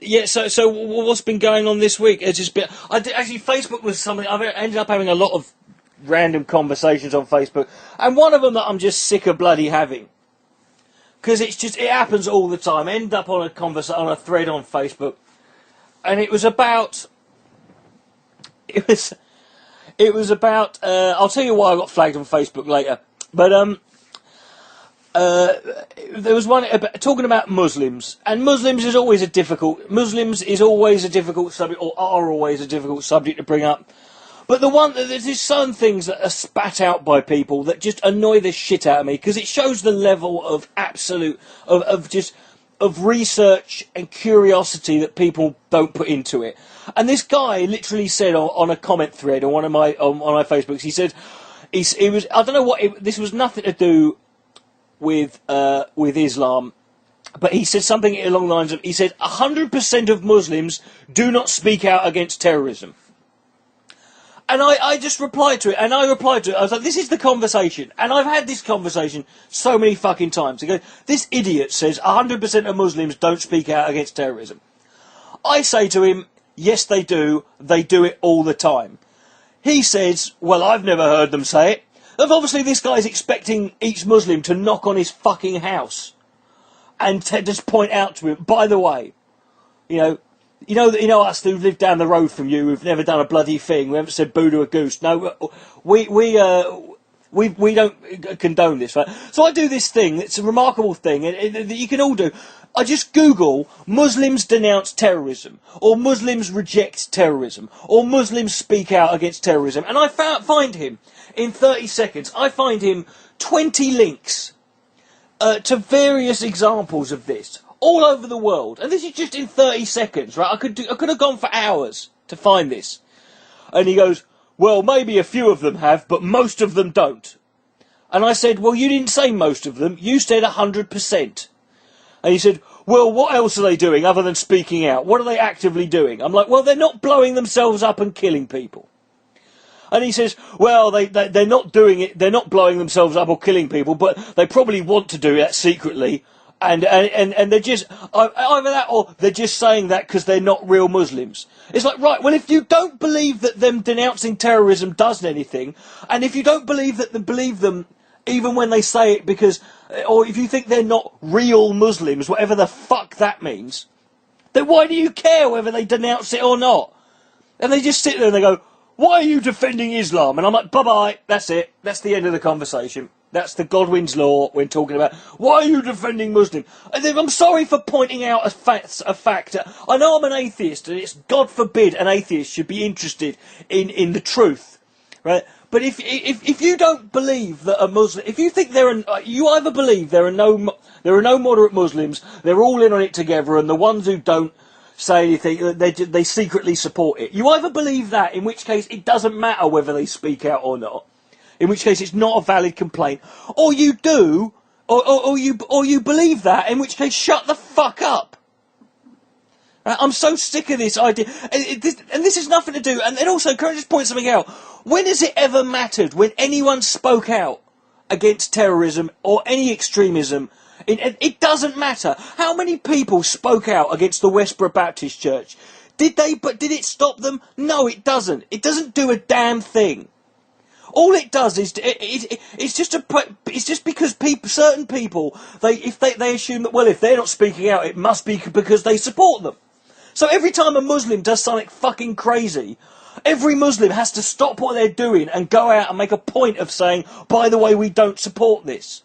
Yeah, so what's been going on this week? It's just been, actually, Facebook was something, I've ended up having a lot of random conversations on Facebook, and one of them that I'm just sick of bloody having. Because it happens all the time. I end up on a thread on Facebook, and it was about, I'll tell you why I got flagged on Facebook later, but, there was one talking about Muslims, and Muslims is always a difficult subject, or are always a difficult subject to bring up. But there's just certain things that are spat out by people that just annoy the shit out of me, because it shows the level of of research and curiosity that people don't put into it. And this guy literally said on a comment thread on one of my on my Facebooks, he said he was, I don't know what this was, nothing to do with Islam, but he said something along the lines of, he said 100% of Muslims do not speak out against terrorism. And I just replied to it, and I was like, this is the conversation. And I've had this conversation so many fucking times. This idiot says 100% of Muslims don't speak out against terrorism. I say to him, yes they do it all the time. He says, well, I've never heard them say it. And obviously this guy's expecting each Muslim to knock on his fucking house and just point out to him, by the way, you know us who live down the road from you, who've never done a bloody thing, we haven't said boo to a goose. No, we don't condone this, right? So I do this thing. It's a remarkable thing that you can all do. I just Google Muslims denounce terrorism, or Muslims reject terrorism, or Muslims speak out against terrorism, and I find him in 30 seconds. I find him 20 links to various examples of this, all over the world, and this is just in 30 seconds, right? I could have gone for hours to find this. And he goes, well, maybe a few of them have, but most of them don't. And I said, well, you didn't say most of them, you said 100%. And he said, well, what else are they doing other than speaking out? What are they actively doing? I'm like, well, they're not blowing themselves up and killing people. And he says, well, they're not doing it, they're not blowing themselves up or killing people, but they probably want to do that secretly. And they're just, either that or they're just saying that because they're not real Muslims. It's like, right, well, if you don't believe that them denouncing terrorism does anything, and if you don't believe them even when they say it because, or if you think they're not real Muslims, whatever the fuck that means, then why do you care whether they denounce it or not? And they just sit there and they go, why are you defending Islam? And I'm like, bye-bye, that's it. That's the end of the conversation. That's the Godwin's law when talking about, why are you defending Muslim? And then I'm sorry for pointing out a fact. I know I'm an atheist, and it's, God forbid, an atheist should be interested in the truth, right? But if you don't believe that a Muslim, if you think you either believe there are no moderate Muslims, they're all in on it together, and the ones who don't say anything, they secretly support it. You either believe that, in which case it doesn't matter whether they speak out or not, in which case it's not a valid complaint, or you do, or you believe that, in which case shut the fuck up. I'm so sick of this idea, and this has nothing to do, and also, can I just point something out? When has it ever mattered when anyone spoke out against terrorism or any extremism? It doesn't matter. How many people spoke out against the Westboro Baptist Church? Did it stop them? No, it doesn't. It doesn't do a damn thing. All it does is it's just because certain people they assume that, well, if they're not speaking out, it must be because they support them. So every time a Muslim does something fucking crazy, every Muslim has to stop what they're doing and go out and make a point of saying, by the way, we don't support this.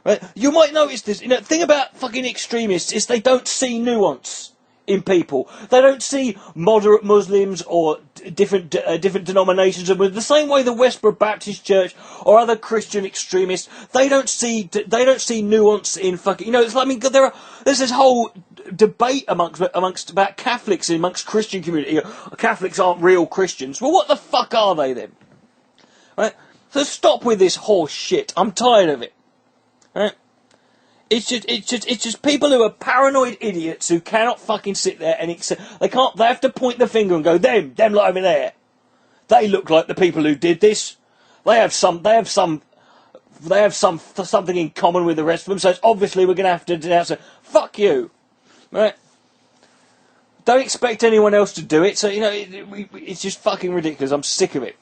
Right? You might notice this. The thing about fucking extremists is they don't see nuance in people. They don't see moderate Muslims or different denominations of Muslims. The same way the Westboro Baptist Church or other Christian extremists, they don't see nuance in fucking. It's like, I mean, there's this whole debate amongst about Catholics amongst Christian community. Catholics aren't real Christians. Well, what the fuck are they then? Right? So stop with this horse shit. I'm tired of it. Right? It's just people who are paranoid idiots who cannot fucking sit there and they have to point the finger and go, them lot over there. They look like the people who did this. They have something in common with the rest of them, so it's obviously we're going to have to denounce it. Fuck you. Right? Don't expect anyone else to do it. So, you know, it's just fucking ridiculous. I'm sick of it.